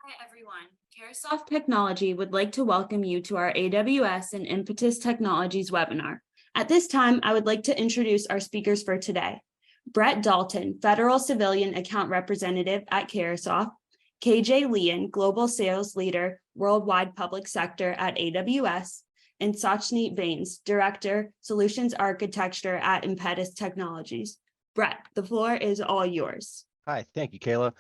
Hi, everyone. Caresoft Technology would like to welcome you to our AWS and Impetus Technologies webinar. At this time, I would like to introduce our speakers for today. Brett Dalton, Federal Civilian Account Representative at Caresoft, KJ Leon, Global Sales Leader, Worldwide Public Sector at AWS, and Sachneet Bains, Director, Solutions Architecture at Impetus Technologies. Brett, the floor is all yours. Hi, thank you, Kayla.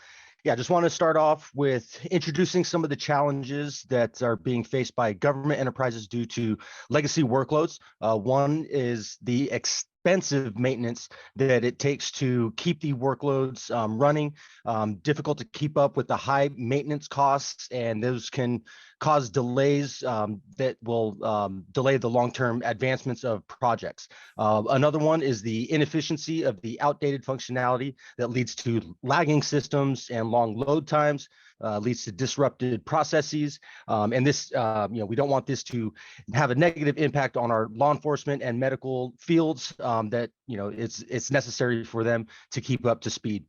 Yeah, I just want to start off with introducing some of the challenges that are being faced by government enterprises due to legacy workloads. One is the expensive maintenance that it takes to keep the workloads running, difficult to keep up with the high maintenance costs, and those can cause delays that will delay the long-term advancements of projects. Another one is the inefficiency of the outdated functionality that leads to lagging systems and long load times, leads to disrupted processes. And this, we don't want this to have a negative impact on our law enforcement and medical fields that, it's necessary for them to keep up to speed.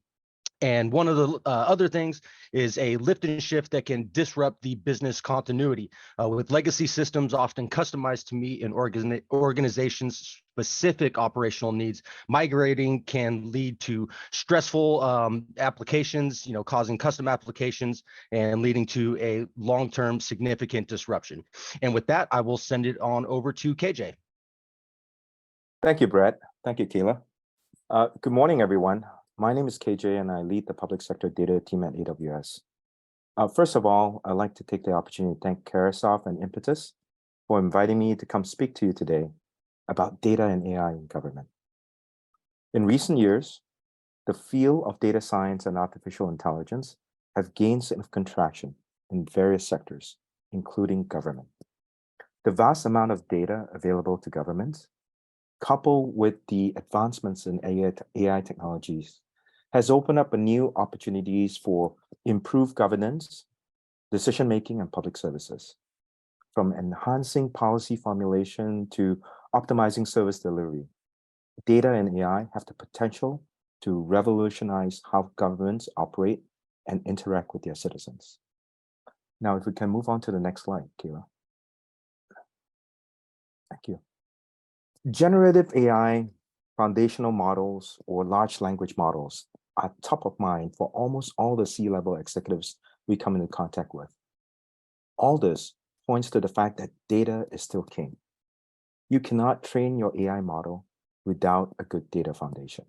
And one of the other things is a lift and shift that can disrupt the business continuity. With legacy systems often customized to meet an organization's specific operational needs, migrating can lead to stressful applications, causing custom applications and leading to a long-term significant disruption. And with that, I will send it on over to KJ. Thank you, Brett. Thank you, Kayla. Good morning, everyone. My name is KJ, and I lead the public sector data team at AWS. First of all, I'd like to take the opportunity to thank Caresoft and Impetus for inviting me to come speak to you today about data and AI in government. In recent years, the field of data science and artificial intelligence have gained significant traction in various sectors, including government. The vast amount of data available to governments, coupled with the advancements in AI technologies, has opened up new opportunities for improved governance, decision-making, and public services. From enhancing policy formulation to optimizing service delivery, data and AI have the potential to revolutionize how governments operate and interact with their citizens. Now, if we can move on to the next slide, Kayla. Thank you. Generative AI, foundational models, or large language models are top of mind for almost all the C-level executives we come into contact with. All this points to the fact that data is still king. You cannot train your AI model without a good data foundation.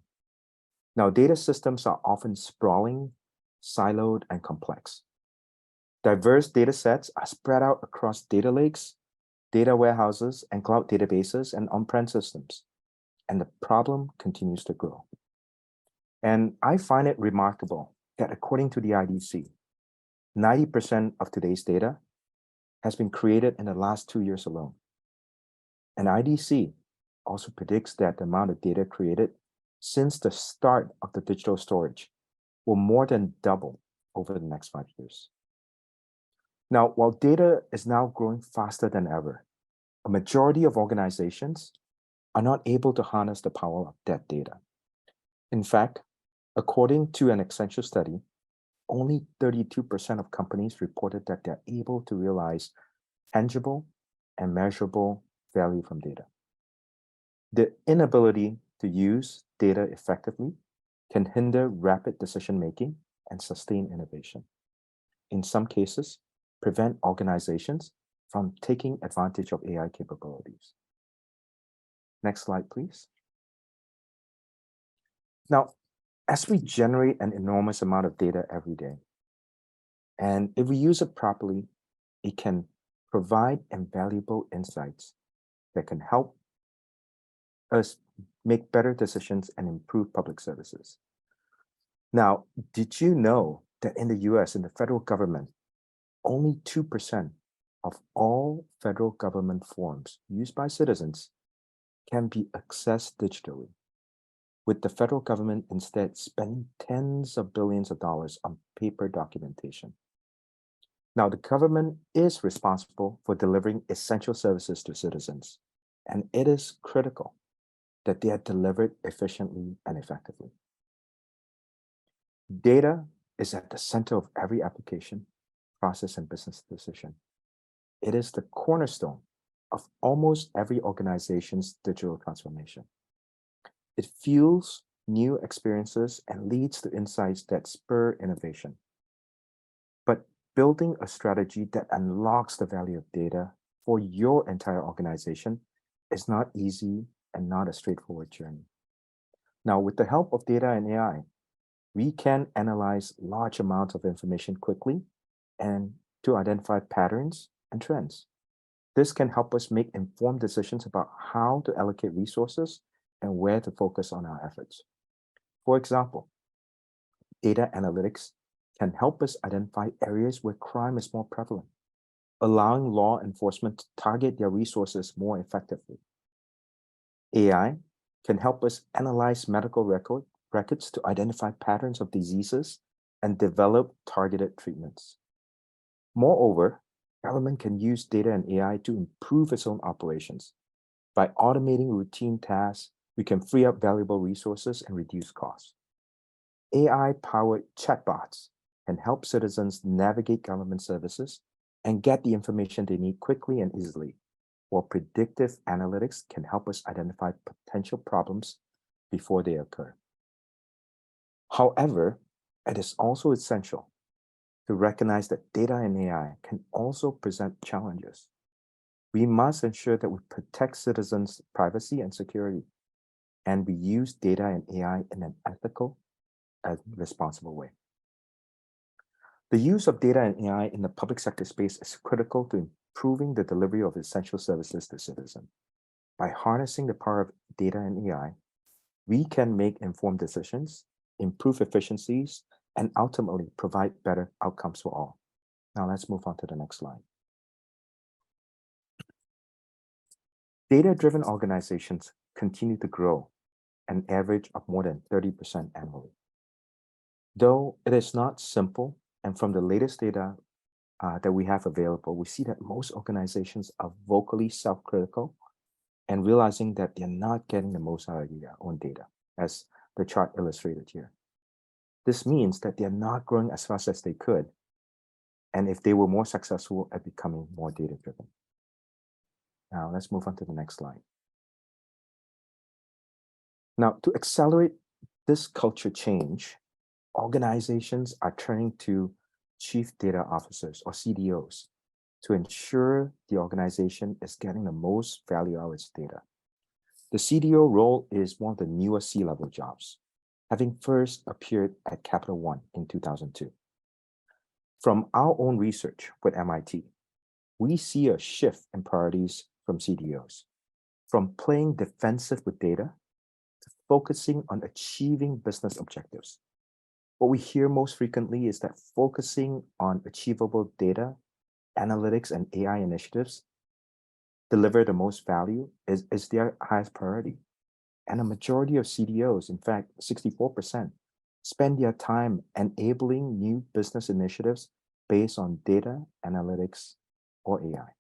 Now, data systems are often sprawling, siloed, and complex. Diverse data sets are spread out across data lakes, data warehouses, and cloud databases, and on-prem systems. And the problem continues to grow. And I find it remarkable that according to the IDC, 90% of today's data has been created in the last 2 years alone. And IDC also predicts that the amount of data created since the start of the digital storage will more than double over the next 5 years. Now, while data is now growing faster than ever, a majority of organizations are not able to harness the power of that data. In fact, according to an Accenture study, only 32% of companies reported that they're able to realize tangible and measurable value from data. The inability to use data effectively can hinder rapid decision-making and sustain innovation. In some cases, prevent organizations from taking advantage of AI capabilities. Next slide, please. Now, as we generate an enormous amount of data every day, and if we use it properly, it can provide invaluable insights that can help us make better decisions and improve public services. Now, did you know that in the US, in the federal government, only 2% of all federal government forms used by citizens can be accessed digitally, with the federal government instead spending tens of billions of dollars on paper documentation. Now, the government is responsible for delivering essential services to citizens, and it is critical that they are delivered efficiently and effectively. Data is at the center of every application, process, and business decision. It is the cornerstone of almost every organization's digital transformation. It fuels new experiences and leads to insights that spur innovation. But building a strategy that unlocks the value of data for your entire organization is not easy and not a straightforward journey. Now, with the help of data and AI, we can analyze large amounts of information quickly and to identify patterns and trends. This can help us make informed decisions about how to allocate resources and where to focus on our efforts. For example, data analytics can help us identify areas where crime is more prevalent, allowing law enforcement to target their resources more effectively. AI can help us analyze medical records to identify patterns of diseases and develop targeted treatments. Moreover, government can use data and AI to improve its own operations. By automating routine tasks, we can free up valuable resources and reduce costs. AI-powered chatbots can help citizens navigate government services and get the information they need quickly and easily, while predictive analytics can help us identify potential problems before they occur. However, it is also essential to recognize that data and AI can also present challenges. We must ensure that we protect citizens' privacy and security, and we use data and AI in an ethical and responsible way. The use of data and AI in the public sector space is critical to improving the delivery of essential services to citizens. By harnessing the power of data and AI, we can make informed decisions, improve efficiencies, and ultimately provide better outcomes for all. Now let's move on to the next slide. Data-driven organizations continue to grow, an average of more than 30% annually. Though it is not simple, and from the latest data that we have available, we see that most organizations are vocally self-critical and realizing that they're not getting the most out of their own data, as the chart illustrated here. This means that they're not growing as fast as they could, and if they were more successful at becoming more data-driven. Now, let's move on to the next slide. Now, to accelerate this culture change, organizations are turning to chief data officers, or CDOs, to ensure the organization is getting the most value out of its data. The CDO role is one of the newest C-level jobs, having first appeared at Capital One in 2002. From our own research with MIT, we see a shift in priorities from CDOs, from playing defensive with data to focusing on achieving business objectives. What we hear most frequently is that focusing on achievable data, analytics, and AI initiatives deliver the most value is their highest priority. And a majority of CDOs, in fact, 64%, spend their time enabling new business initiatives based on data, analytics, or AI.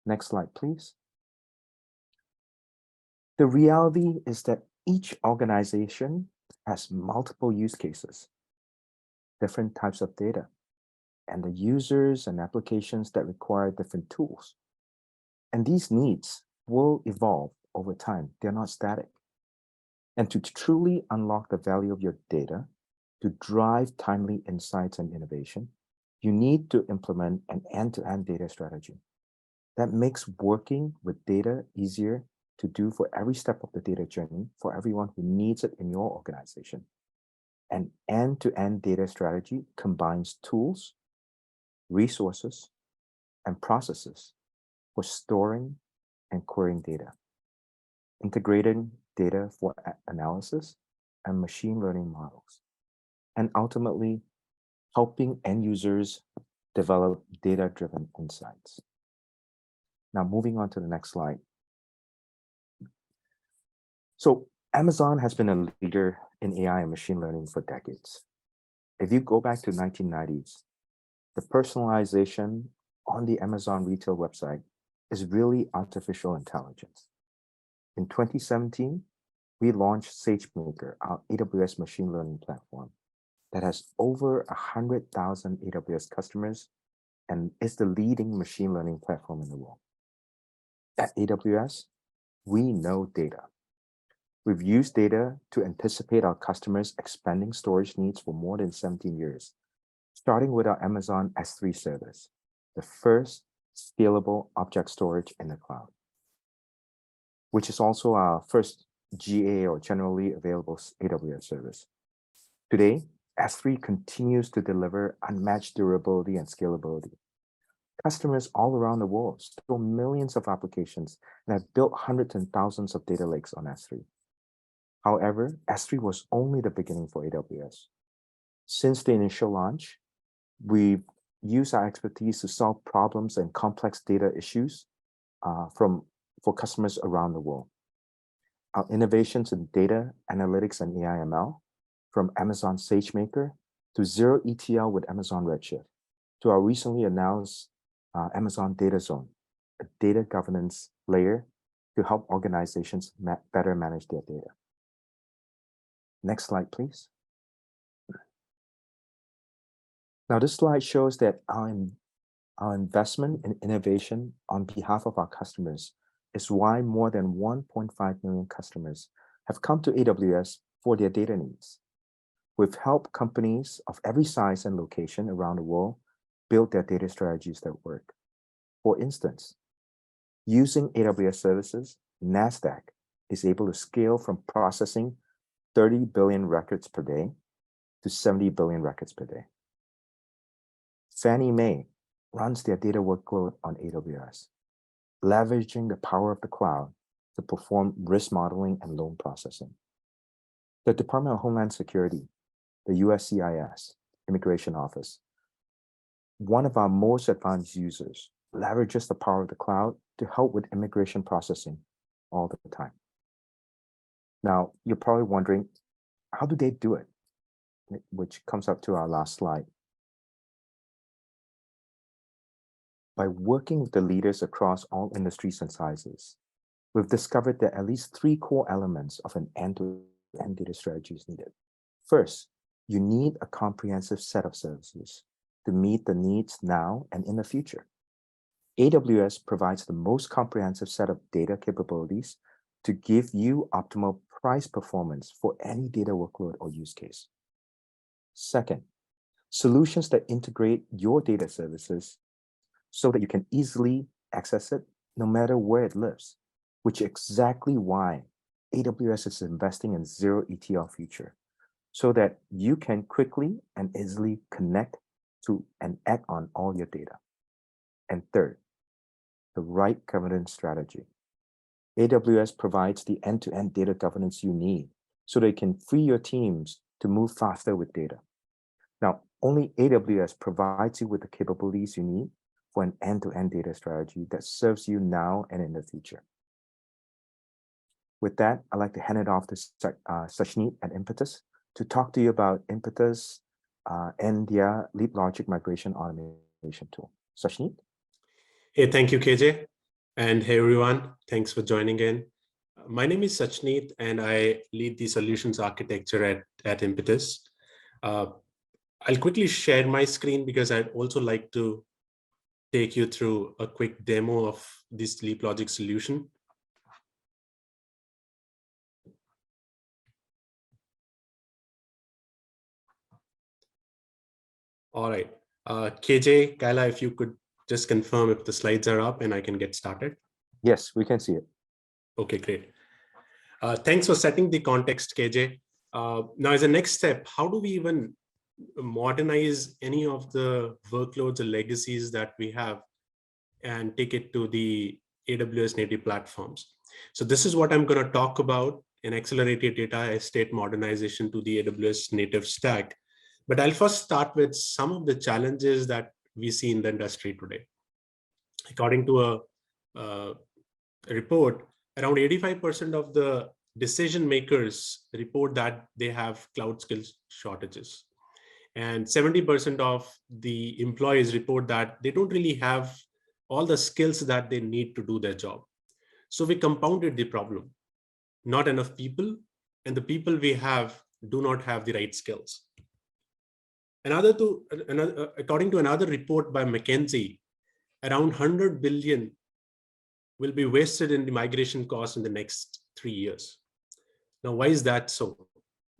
Next slide, please. The reality is that each organization has multiple use cases, different types of data, and the users and applications that require different tools. And these needs will evolve over time. They're not static. And to truly unlock the value of your data, to drive timely insights and innovation, you need to implement an end-to-end data strategy that makes working with data easier to do for every step of the data journey for everyone who needs it in your organization. An end-to-end data strategy combines tools, resources, and processes for storing and querying data, integrating data for analysis and machine learning models, and ultimately helping end users develop data-driven insights. Now, moving on to the next slide. So Amazon has been a leader in AI and machine learning for decades. If you go back to the 1990s, the personalization on the Amazon retail website is really artificial intelligence. In 2017, we launched SageMaker, our AWS machine learning platform that has over 100,000 AWS customers and is the leading machine learning platform in the world. At AWS, we know data. We've used data to anticipate our customers' expanding storage needs for more than 17 years, starting with our Amazon S3 service, the first scalable object storage in the cloud, which is also our first GA or generally available AWS service. Today, S3 continues to deliver unmatched durability and scalability. Customers all around the world store millions of applications and have built hundreds and thousands of data lakes on S3. However, S3 was only the beginning for AWS. Since the initial launch, we've used our expertise to solve problems and complex data issues for customers around the world. Our innovations in data, analytics, and AI/ML, from Amazon SageMaker to zero ETL with Amazon Redshift, to our recently announced Amazon Data Zone, a data governance layer to help organizations better manage their data. Next slide, please. Now, this slide shows that our investment in innovation on behalf of our customers is why more than 1.5 million customers have come to AWS for their data needs. We've helped companies of every size and location around the world build their data strategies that work. For instance, using AWS services, NASDAQ is able to scale from processing 30 billion records per day to 70 billion records per day. Fannie Mae runs their data workload on AWS, leveraging the power of the cloud to perform risk modeling and loan processing. The Department of Homeland Security, the USCIS, Immigration Office, one of our most advanced users, leverages the power of the cloud to help with immigration processing all the time. Now, you're probably wondering, how do they do it? Which comes up to our last slide. By working with the leaders across all industries and sizes, we've discovered that at least 3 core elements of an end-to-end data strategy is needed. First, you need a comprehensive set of services to meet the needs now and in the future. AWS provides the most comprehensive set of data capabilities to give you optimal price performance for any data workload or use case. Second, solutions that integrate your data services so that you can easily access it no matter where it lives, which is exactly why AWS is investing in zero ETL feature, so that you can quickly and easily connect to and act on all your data. And third, the right governance strategy. AWS provides the end-to-end data governance you need so that you can free your teams to move faster with data. Now, only AWS provides you with the capabilities you need for an end-to-end data strategy that serves you now and in the future. With that, I'd like to hand it off to Sachneet at Impetus to talk to you about Impetus and their LeapLogic migration automation tool. Sachneet? Hey, thank you, KJ. And hey, everyone. Thanks for joining in. My name is Sachneet, and I lead the solutions architecture at Impetus. I'll quickly share my screen because I'd also like to take you through a quick demo of this LeapLogic solution. All right. KJ, Kyla, if you could just confirm if the slides are up and I can get started. Yes, we can see it. Okay, great. Thanks for setting the context, KJ. Now, as a next step, how do we even modernize any of the workloads or legacies that we have and take it to the AWS native platforms? So this is what I'm going to talk about in accelerated data estate modernization to the AWS native stack. But I'll first start with some of the challenges that we see in the industry today. According to a report, around 85% of the decision makers report that they have cloud skills shortages. And 70% of the employees report that they don't really have all the skills that they need to do their job. So we compounded the problem. Not enough people, and the people we have do not have the right skills. According to another report by McKinsey, around 100 billion will be wasted in the migration costs in the next 3 years. Now, why is that so?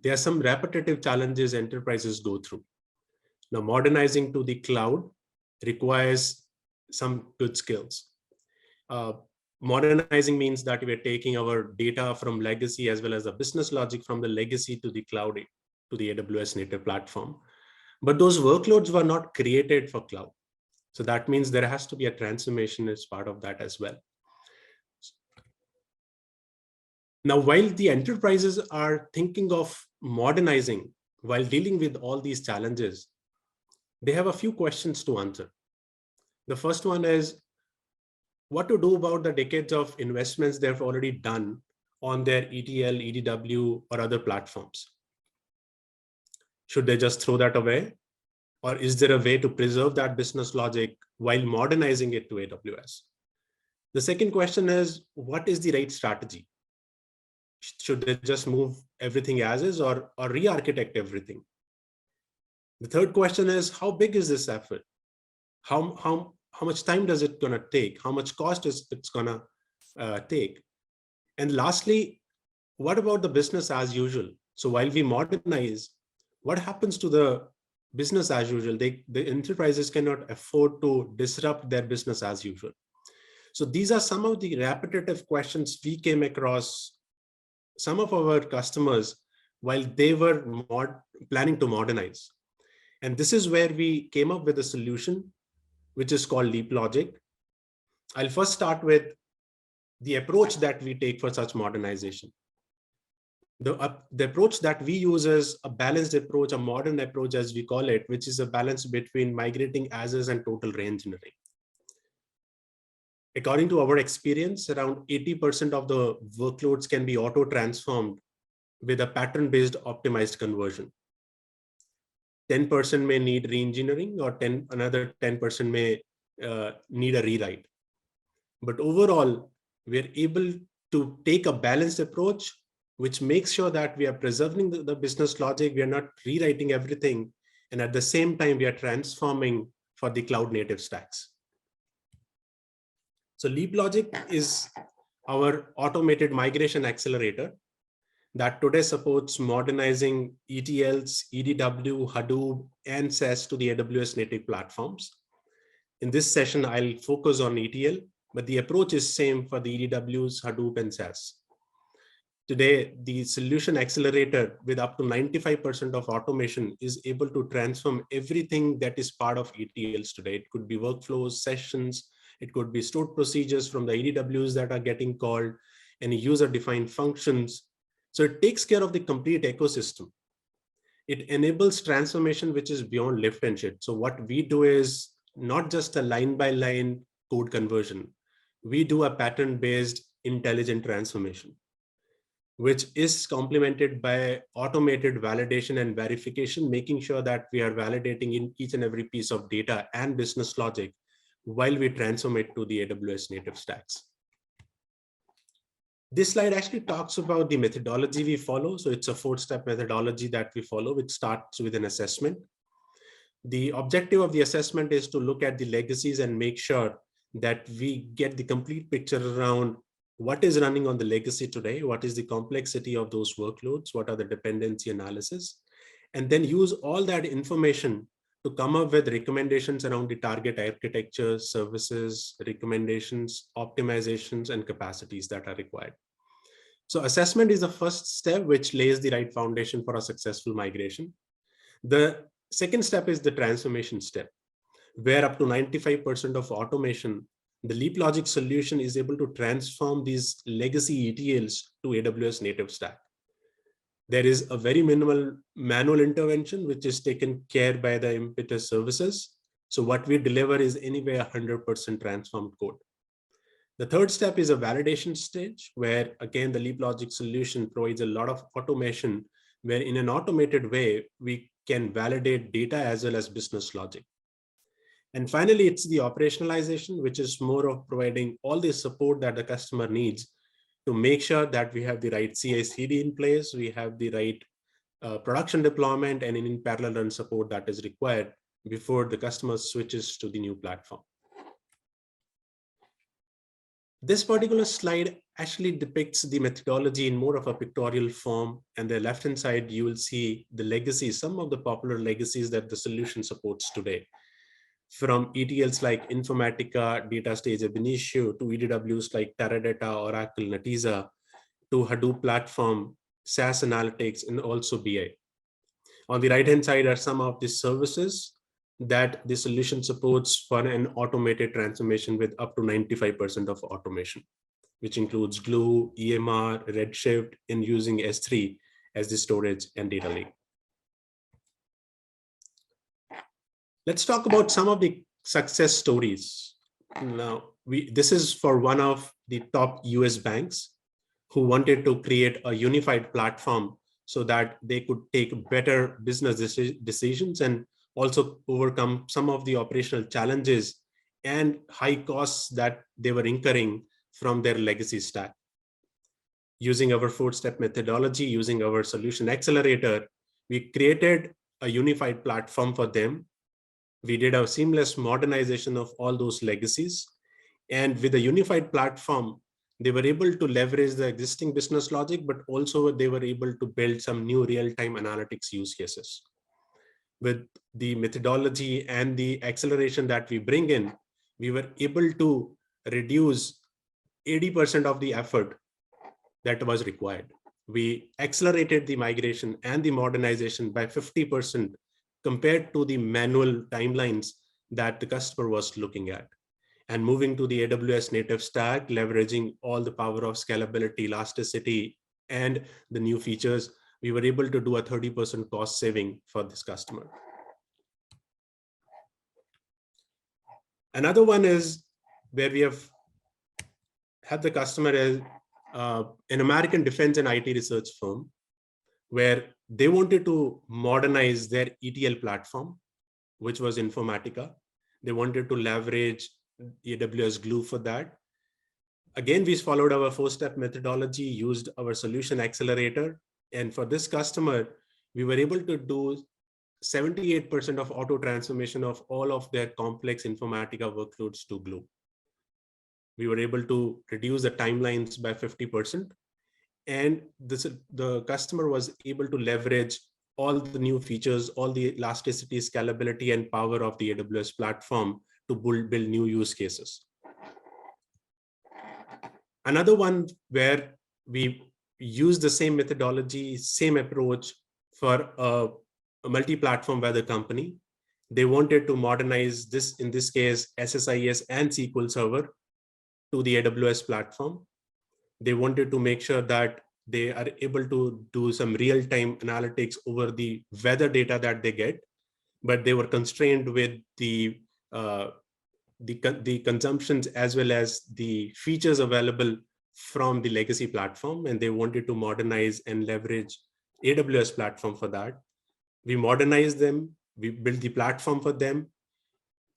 There are some repetitive challenges enterprises go through. Now, modernizing to the cloud requires some good skills. Modernizing means that we're taking our data from legacy as well as the business logic from the legacy to the cloud, to the AWS native platform. But those workloads were not created for cloud. So that means there has to be a transformation as part of that as well. Now, while the enterprises are thinking of modernizing while dealing with all these challenges, they have a few questions to answer. The first one is what to do about the decades of investments they've already done on their ETL, EDW, or other platforms. Should they just throw that away? Or is there a way to preserve that business logic while modernizing it to AWS? The second question is, what is the right strategy? Should they just move everything as is or re-architect everything? The third question is, how big is this effort? How much time does it gonna take? How much cost is it's gonna take? And lastly, what about the business as usual? So while we modernize, what happens to the business as usual? The enterprises cannot afford to disrupt their business as usual. So these are some of the repetitive questions we came across some of our customers while they were planning to modernize. And this is where we came up with a solution, which is called LeapLogic. I'll first start with the approach that we take for such modernization. The approach that we use is a balanced approach, a modern approach, as we call it, which is a balance between migrating as is and total re-engineering. According to our experience, around 80% of the workloads can be auto-transformed with a pattern-based optimized conversion. 10% may need re-engineering, or another 10% may need a rewrite. But overall, we're able to take a balanced approach, which makes sure that we are preserving the business logic, we are not rewriting everything, and at the same time, we are transforming for the cloud native stacks. So LeapLogic is our automated migration accelerator that today supports modernizing ETLs, EDW, Hadoop, and SAS to the AWS native platforms. In this session, I'll focus on ETL, but the approach is same for the EDWs, Hadoop, and SAS. Today, the solution accelerator with up to 95% of automation is able to transform everything that is part of ETLs today. It could be workflows, sessions, it could be stored procedures from the EDWs that are getting called, and user-defined functions. So it takes care of the complete ecosystem. It enables transformation, which is beyond lift and shift. So what we do is not just a line-by-line code conversion. We do a pattern-based intelligent transformation, which is complemented by automated validation and verification, making sure that we are validating in each and every piece of data and business logic while we transform it to the AWS native stacks. This slide actually talks about the methodology we follow. So it's a 4-step methodology that we follow, which starts with an assessment. The objective of the assessment is to look at the legacies and make sure that we get the complete picture around what is running on the legacy today, what is the complexity of those workloads, what are the dependency analysis, and then use all that information to come up with recommendations around the target architecture, services, recommendations, optimizations, and capacities that are required. So assessment is the first step, which lays the right foundation for a successful migration. The second step is the transformation step, where up to 95% of automation, the LeapLogic solution is able to transform these legacy ETLs to AWS native stack. There is a very minimal manual intervention, which is taken care by the Impetus services. So what we deliver is anyway 100% transformed code. The third step is a validation stage, where again, the LeapLogic solution provides a lot of automation, where in an automated way, we can validate data as well as business logic. And finally, it's the operationalization, which is more of providing all the support that the customer needs to make sure that we have the right CI/CD in place, we have the right production deployment and in parallel run support that is required before the customer switches to the new platform. This particular slide actually depicts the methodology in more of a pictorial form. And the left-hand side, you will see the legacies, some of the popular legacies that the solution supports today. From ETLs like Informatica, DataStage, Ab initio, to EDWs like Teradata, Oracle, Netezza, to Hadoop platform, SAS Analytics, and also BI. On the right-hand side are some of the services that the solution supports for an automated transformation with up to 95% of automation, which includes Glue, EMR, Redshift, and using S3 as the storage and data lake. Let's talk about some of the success stories. Now, this is for one of the top US banks who wanted to create a unified platform so that they could take better business decisions and also overcome some of the operational challenges and high costs that they were incurring from their legacy stack. Using our 4-step methodology, using our solution accelerator, we created a unified platform for them. We did a seamless modernization of all those legacies. And with a unified platform, they were able to leverage the existing business logic, but also they were able to build some new real-time analytics use cases. With the methodology and the acceleration that we bring in, we were able to reduce 80% of the effort that was required. We accelerated the migration and the modernization by 50% compared to the manual timelines that the customer was looking at. And moving to the AWS native stack, leveraging all the power of scalability, elasticity, and the new features, we were able to do a 30% cost saving for this customer. Another one is where we have had the customer as an American defense and IT research firm, where they wanted to modernize their ETL platform, which was Informatica. They wanted to leverage AWS Glue for that. Again, we followed our 4-step methodology, used our solution accelerator. And for this customer, we were able to do 78% of auto transformation of all of their complex Informatica workloads to Glue. We were able to reduce the timelines by 50%. And the customer was able to leverage all the new features, all the elasticity, scalability, and power of the AWS platform to build new use cases. Another one where we use the same methodology, same approach for a multi-platform weather company. They wanted to modernize this, in this case, SSIS and SQL Server to the AWS platform. They wanted to make sure that they are able to do some real-time analytics over the weather data that they get, but they were constrained with the consumptions as well as the features available from the legacy platform, and they wanted to modernize and leverage AWS platform for that. We modernized them, we built the platform for them.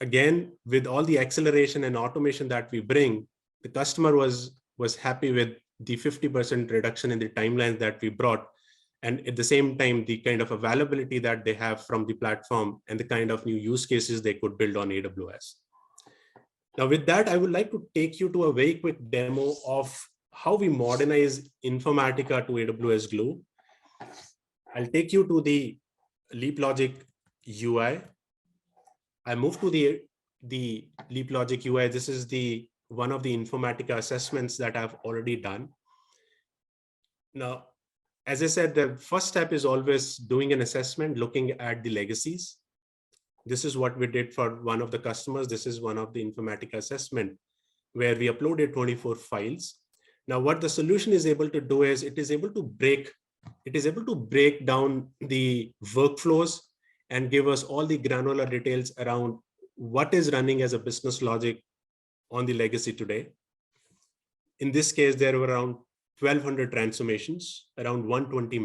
Again, with all the acceleration and automation that we bring, the customer was happy with the 50% reduction in the timelines that we brought. And at the same time, the kind of availability that they have from the platform and the kind of new use cases they could build on AWS. Now, with that, I would like to take you to a very quick demo of how we modernize Informatica to AWS Glue. I'll take you to the LeapLogic UI. I move to the LeapLogic UI. This is one of the Informatica assessments that I've already done. Now, as I said, the first step is always doing an assessment, looking at the legacies. This is what we did for one of the customers. This is one of the Informatica assessment where we uploaded 24 files. Now, what the solution is able to do is it is able to break down the workflows and give us all the granular details around what is running as a business logic on the legacy today. In this case, there were around 1,200 transformations, around 120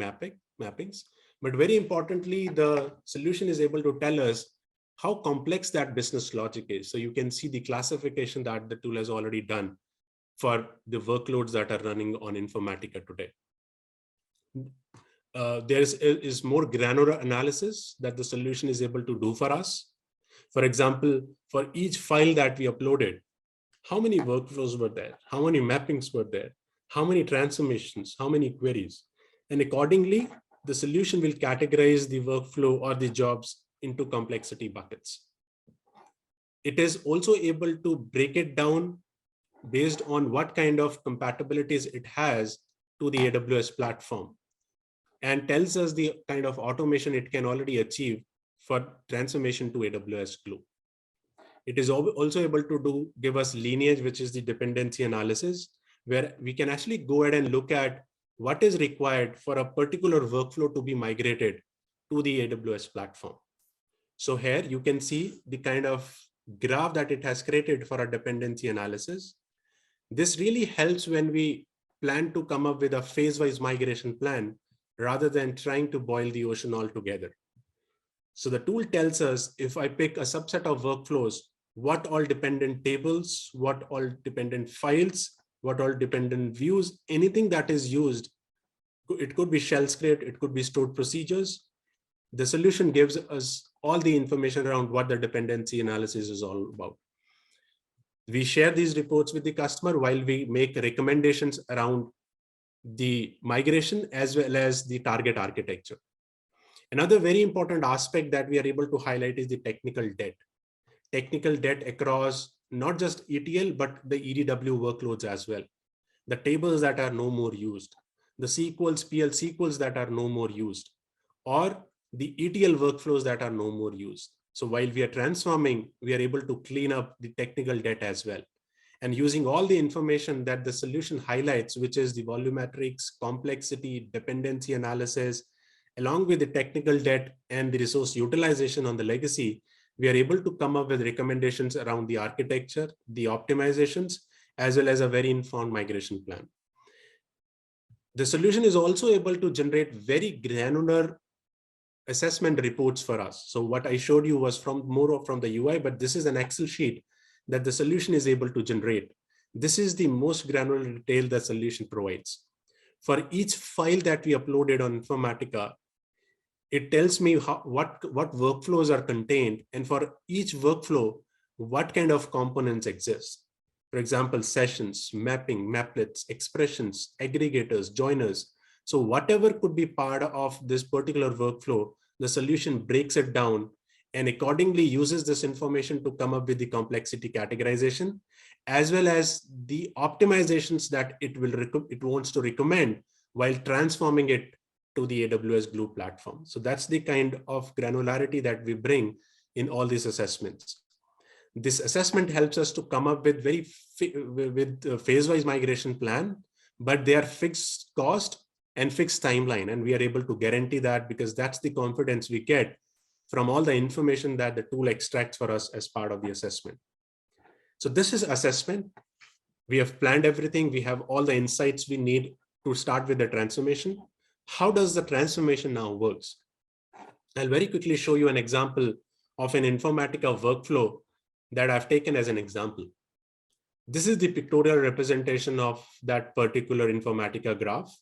mappings. But very importantly, the solution is able to tell us how complex that business logic is. So you can see the classification that the tool has already done for the workloads that are running on Informatica today. there is more granular analysis that the solution is able to do for us. For example, for each file that we uploaded, how many workflows were there? How many mappings were there? How many transformations? How many queries? And accordingly, the solution will categorize the workflow or the jobs into complexity buckets. It is also able to break it down based on what kind of compatibilities it has to the AWS platform, and tells us the kind of automation it can already achieve for transformation to AWS Glue. It is also able to give us lineage, which is the dependency analysis, where we can actually go ahead and look at what is required for a particular workflow to be migrated to the AWS platform. So here you can see the kind of graph that it has created for a dependency analysis. This really helps when we plan to come up with a phase-wise migration plan rather than trying to boil the ocean altogether. So the tool tells us, if I pick a subset of workflows, what all dependent tables, what all dependent files, what all dependent views, anything that is used, it could be shell script, it could be stored procedures. The solution gives us all the information around what the dependency analysis is all about. We share these reports with the customer while we make recommendations around the migration as well as the target architecture. Another very important aspect that we are able to highlight is the technical debt. Technical debt across not just ETL, but the EDW workloads as well. The tables that are no more used, the SQLs, PL SQLs that are no more used, or the ETL workflows that are no more used. So while we are transforming, we are able to clean up the technical debt as well. And using all the information that the solution highlights, which is the volumetrics, complexity, dependency analysis, along with the technical debt and the resource utilization on the legacy, we are able to come up with recommendations around the architecture, the optimizations, as well as a very informed migration plan. The solution is also able to generate very granular assessment reports for us. So what I showed you was more from the UI, but this is an Excel sheet that the solution is able to generate. This is the most granular detail the solution provides. For each file that we uploaded on Informatica, it tells me what workflows are contained, and for each workflow, what kind of components exist. For example, sessions, mapping, maplets, expressions, aggregators, joiners. So whatever could be part of this particular workflow, the solution breaks it down and accordingly uses this information to come up with the complexity categorization, as well as the optimizations that it wants to recommend while transforming it to the AWS Glue platform. So that's the kind of granularity that we bring in all these assessments. This assessment helps us to come up with phase-wise migration plan, but they are fixed cost and fixed timeline. And we are able to guarantee that because that's the confidence we get from all the information that the tool extracts for us as part of the assessment. So this is assessment. We have planned everything. We have all the insights we need to start with the transformation. How does the transformation now works? I'll very quickly show you an example of an Informatica workflow that I've taken as an example. This is the pictorial representation of that particular Informatica graph.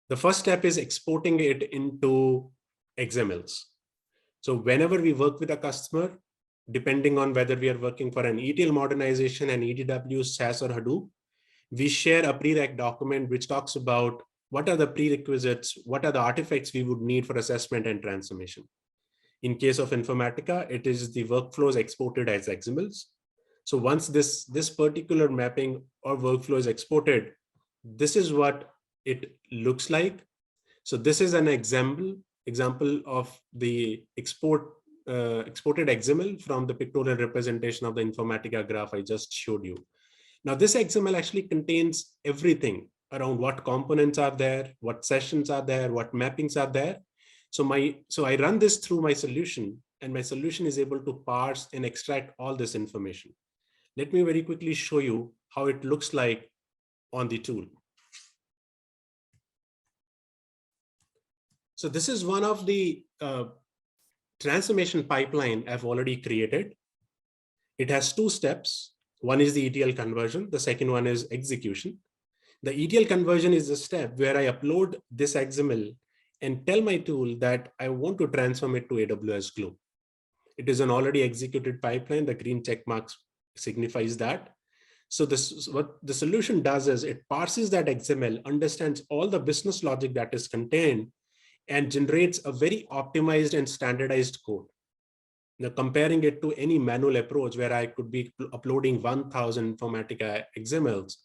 The first step is exporting it into XMLs. So whenever we work with a customer, depending on whether we are working for an ETL modernization, an EDW, SAS, or Hadoop, we share a prereq document which talks about what are the prerequisites, what are the artifacts we would need for assessment and transformation. In case of Informatica, it is the workflows exported as XMLs. So once this particular mapping or workflow is exported, this is what it looks like. So this is an example of the exported XML from the pictorial representation of the Informatica graph I just showed you. Now this XML actually contains everything around what components are there, what sessions are there, what mappings are there. So I run this through my solution, and my solution is able to parse and extract all this information. Let me very quickly show you how it looks like on the tool. So this is one of the transformation pipeline I've already created. It has two steps. One is the ETL conversion. The second one is execution. The ETL conversion is the step where I upload this XML and tell my tool that I want to transform it to AWS Glue. It is an already executed pipeline. The green check marks signifies that. So this, what the solution does is it parses that XML, understands all the business logic that is contained, and generates a very optimized and standardized code. Now, comparing it to any manual approach where I could be uploading 1,000 Informatica XMLs,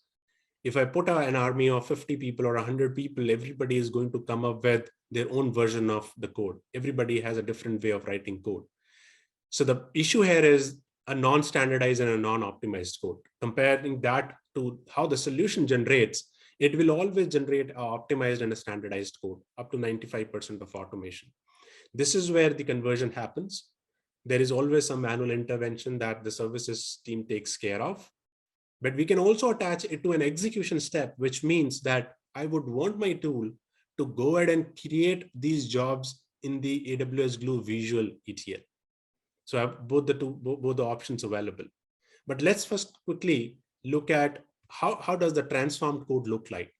if I put an army of 50 people or 100 people, everybody is going to come up with their own version of the code. Everybody has a different way of writing code. So the issue here is a non-standardized and a non-optimized code. Comparing that to how the solution generates, it will always generate an optimized and a standardized code, up to 95% of automation. This is where the conversion happens. There is always some manual intervention that the services team takes care of. But we can also attach it to an execution step, which means that I would want my tool to go ahead and create these jobs in the AWS Glue Visual ETL. So I have both the options available. But let's first quickly look at how does the transformed code look like.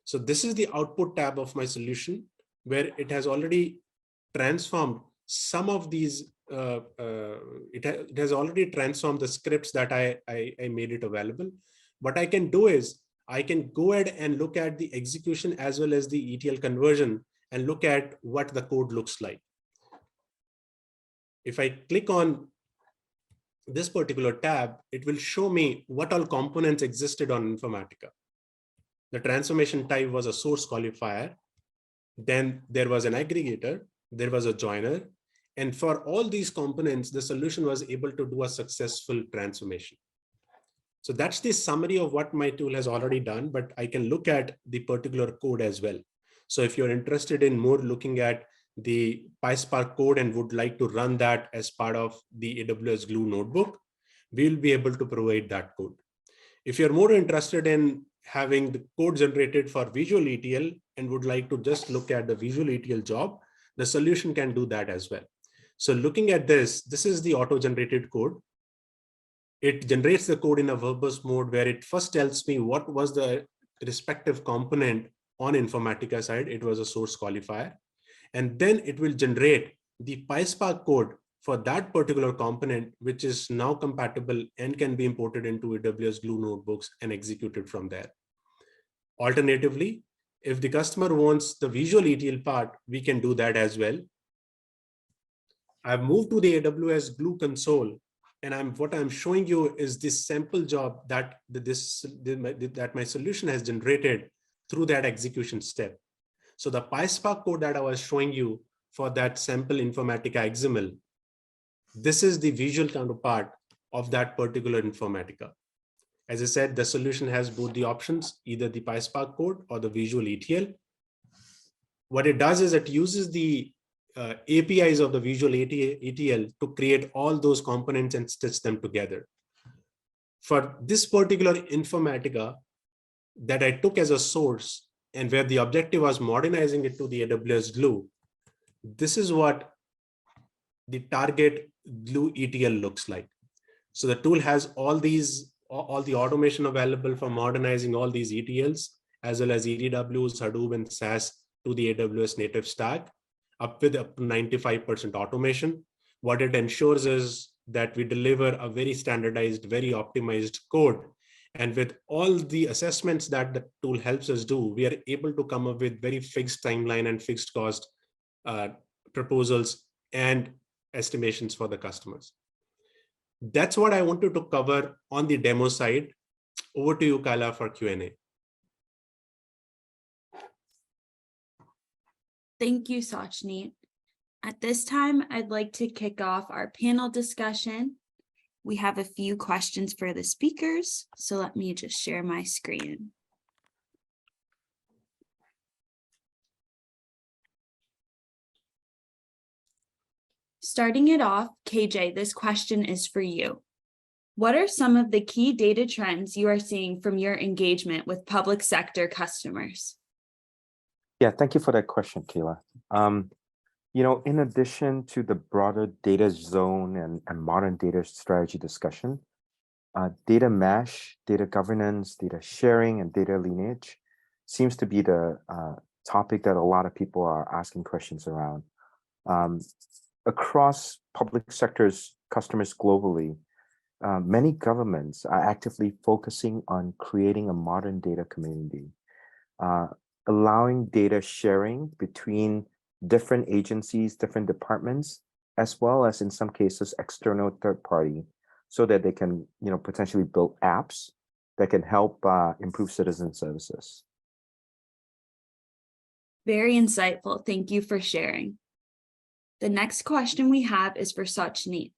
So this is the output tab of my solution, where it has already transformed some of these. It has already transformed the scripts that I made it available. What I can do is I can go ahead and look at the execution as well as the ETL conversion and look at what the code looks like. If I click on this particular tab, it will show me what all components existed on Informatica. The transformation type was a source qualifier. Then there was an aggregator, there was a joiner. And for all these components, the solution was able to do a successful transformation. So that's the summary of what my tool has already done, but I can look at the particular code as well. So if you're interested in more looking at the PySpark code and would like to run that as part of the AWS Glue notebook, we'll be able to provide that code. If you're more interested in having the code generated for visual ETL and would like to just look at the visual ETL job, the solution can do that as well. So looking at this, this is the auto-generated code. It generates the code in a verbose mode where it first tells me what was the respective component on Informatica side. It was a source qualifier. And then it will generate the PySpark code for that particular component, which is now compatible and can be imported into AWS Glue notebooks and executed from there. Alternatively, if the customer wants the visual ETL part, we can do that as well. I've moved to the AWS Glue console, and what I'm showing you is this sample job that my solution has generated through that execution step. So the PySpark code that I was showing you for that sample Informatica XML, this is the visual counterpart of that particular Informatica. As I said, the solution has both the options, either the PySpark code or the visual ETL. What it does is it uses the APIs of the visual ETL to create all those components and stitch them together. For this particular Informatica that I took as a source and where the objective was modernizing it to the AWS Glue, this is what the target Glue ETL looks like. So the tool has all the automation available for modernizing all these ETLs, as well as EDWs, Hadoop, and SAS to the AWS native stack, up to 95% automation. What it ensures is that we deliver a very standardized, very optimized code. And with all the assessments that the tool helps us do, we are able to come up with very fixed timeline and fixed cost proposals and estimations for the customers. That's what I wanted to cover on the demo side. Over to you, Kala, for Q&A. Thank you, Sachneet. At this time, I'd like to kick off our panel discussion. We have a few questions for the speakers, so let me just share my screen. Starting it off, KJ, this question is for you. What are some of the key data trends you are seeing from your engagement with public sector customers? Yeah, thank you for that question, Kayla. In addition to the broader data zone and modern data strategy discussion, data mesh, data governance, data sharing, and data lineage seems to be the topic that a lot of people are asking questions around. Across public sector's customers globally, many governments are actively focusing on creating a modern data community, allowing data sharing between different agencies, different departments, as well as in some cases external third party, so that they can, potentially build apps that can help improve citizen services. Very insightful. Thank you for sharing. The next question we have is for Sachneet.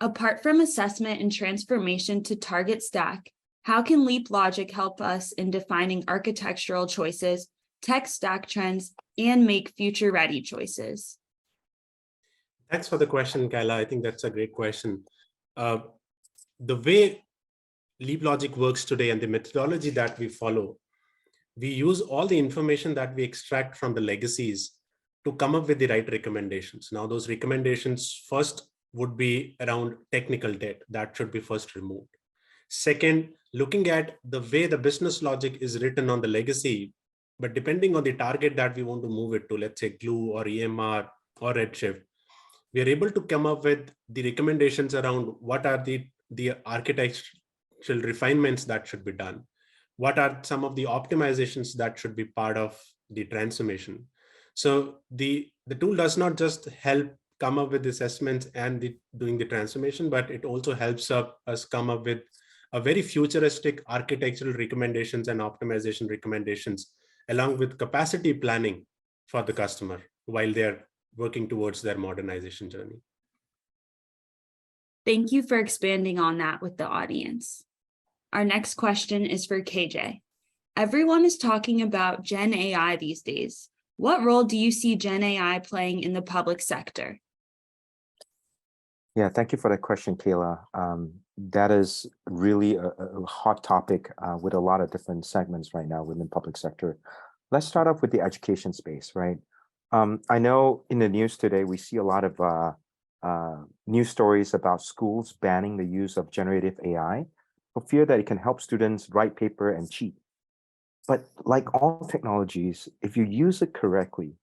Apart from assessment and transformation to target stack, how can LeapLogic help us in defining architectural choices, tech stack trends, and make future-ready choices? Thanks for the question, Kyla. I think that's a great question. The way LeapLogic works today and the methodology that we follow, we use all the information that we extract from the legacies to come up with the right recommendations. Now, those recommendations first would be around technical debt that should be first removed. Second, looking at the way the business logic is written on the legacy, but depending on the target that we want to move it to, let's say Glue or EMR or Redshift, we are able to come up with the recommendations around what are the architectural refinements that should be done. What are some of the optimizations that should be part of the transformation? So the tool does not just help come up with assessments and doing the transformation, but it also helps us come up with a very futuristic architectural recommendations and optimization recommendations, along with capacity planning for the customer while they're working towards their modernization journey. Thank you for expanding on that with the audience. Our next question is for KJ. Everyone is talking about Gen AI these days. What role do you see Gen AI playing in the public sector? Yeah, thank you for that question, Kayla. That is really a hot topic with a lot of different segments right now within public sector. Let's start off with the education space, right? I know in the news today, we see a lot of news stories about schools banning the use of generative AI for fear that it can help students write paper and cheat. But like all technologies, if you use it correctly,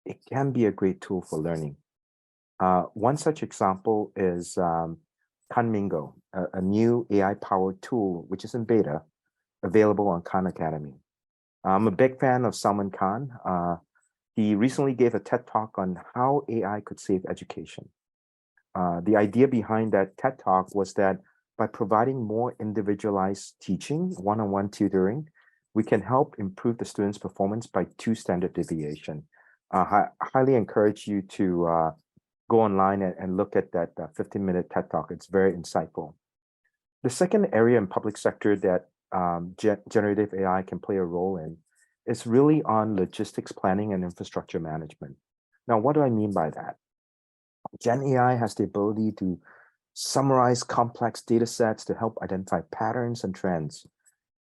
it can be a great tool for learning. One such example is Kunmingo, a new AI-powered tool, which is in beta, available on Khan Academy. I'm a big fan of Salman Khan. He recently gave a TED Talk on how AI could save education. The idea behind that TED Talk was that by providing more individualized teaching, one-on-one tutoring, we can help improve the students' performance by 2 standard deviation. I highly encourage you to go online and look at that 15-minute TED Talk. It's very insightful. The second area in public sector that generative AI can play a role in is really on logistics planning and infrastructure management. Now, what do I mean by that? Gen AI has the ability to summarize complex data sets to help identify patterns and trends.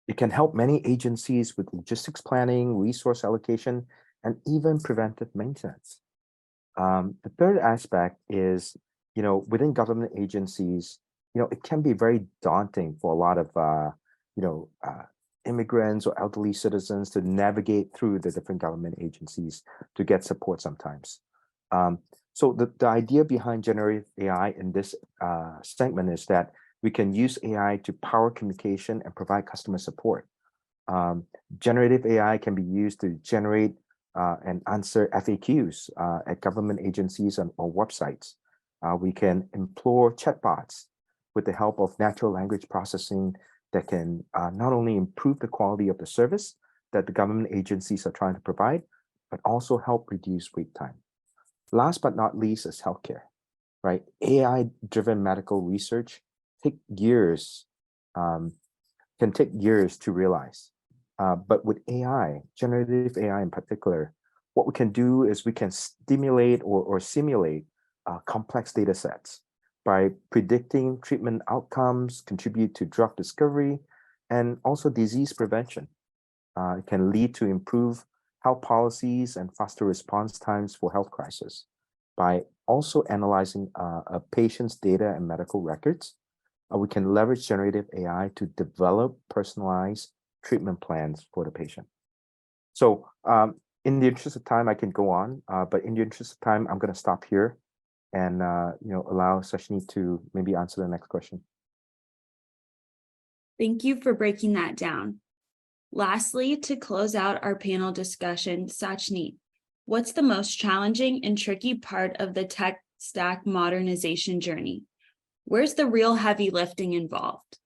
It can help many agencies with logistics planning, resource allocation, and even preventive maintenance. The third aspect is, within government agencies, it can be very daunting for a lot of, immigrants or elderly citizens to navigate through the different government agencies to get support sometimes. So the idea behind generative AI in this segment is that we can use AI to power communication and provide customer support. Generative AI can be used to generate and answer FAQs at government agencies or websites. We can employ chatbots with the help of natural language processing that can not only improve the quality of the service that the government agencies are trying to provide, but also help reduce wait time. Last but not least is healthcare, right? AI-driven medical research can take years to realize. But with AI, generative AI in particular, what we can do is we can stimulate or simulate complex data sets by predicting treatment outcomes, contribute to drug discovery, and also disease prevention. It can lead to improved health policies and faster response times for health crises. By also analyzing a patient's data and medical records, we can leverage generative AI to develop personalized treatment plans for the patient. So in the interest of time, I can go on, but in the interest of time, I'm going to stop here and allow Sashni to maybe answer the next question. Thank you for breaking that down. Lastly, to close out our panel discussion, Sachneet, what's the most challenging and tricky part of the tech stack modernization journey? Where's the real heavy lifting involved?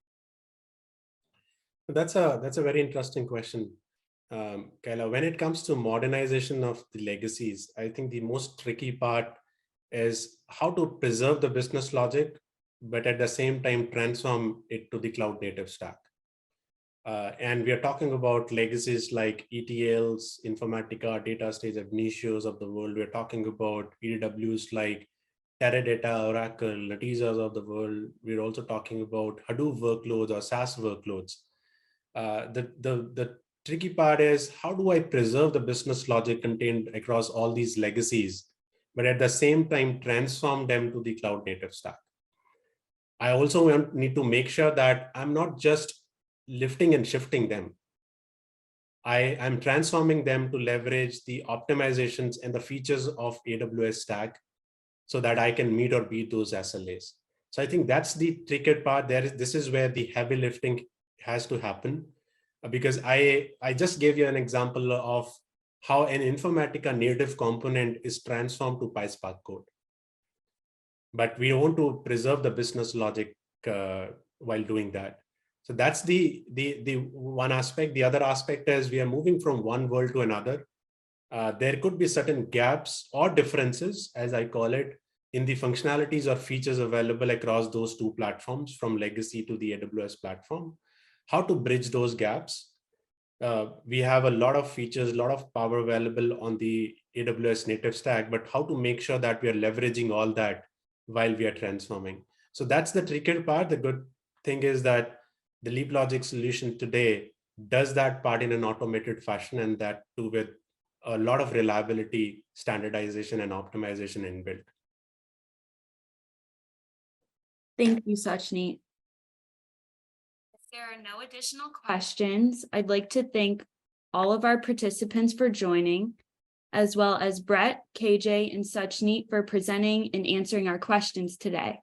That's a very interesting question, Kaila. When it comes to modernization of the legacies, I think the most tricky part is how to preserve the business logic, but at the same time transform it to the cloud native stack. And we are talking about legacies like ETLs, Informatica, data stage initios of the world. We're talking about EWs like Teradata, Oracle, Netezas of the world. We're also talking about Hadoop workloads or SaaS workloads. The tricky part is, how do I preserve the business logic contained across all these legacies, but at the same time transform them to the cloud native stack? I also need to make sure that I'm not just lifting and shifting them. I'm transforming them to leverage the optimizations and the features of AWS stack so that I can meet or beat those SLAs. So I think that's the tricky part. This is where the heavy lifting has to happen, because I just gave you an example of how an Informatica native component is transformed to PySpark code. But we want to preserve the business logic while doing that. So that's the one aspect. The other aspect is we are moving from one world to another. There could be certain gaps or differences, as I call it, in the functionalities or features available across those two platforms, from legacy to the AWS platform. How to bridge those gaps? We have a lot of features, a lot of power available on the AWS native stack, but how to make sure that we are leveraging all that while we are transforming? So that's the tricky part. The good thing is that the LeapLogic solution today does that part in an automated fashion, and that too with a lot of reliability, standardization, and optimization inbuilt. Thank you, Sachneet. If there are no additional questions, I'd like to thank all of our participants for joining, as well as Brett, KJ, and Sachneet for presenting and answering our questions today.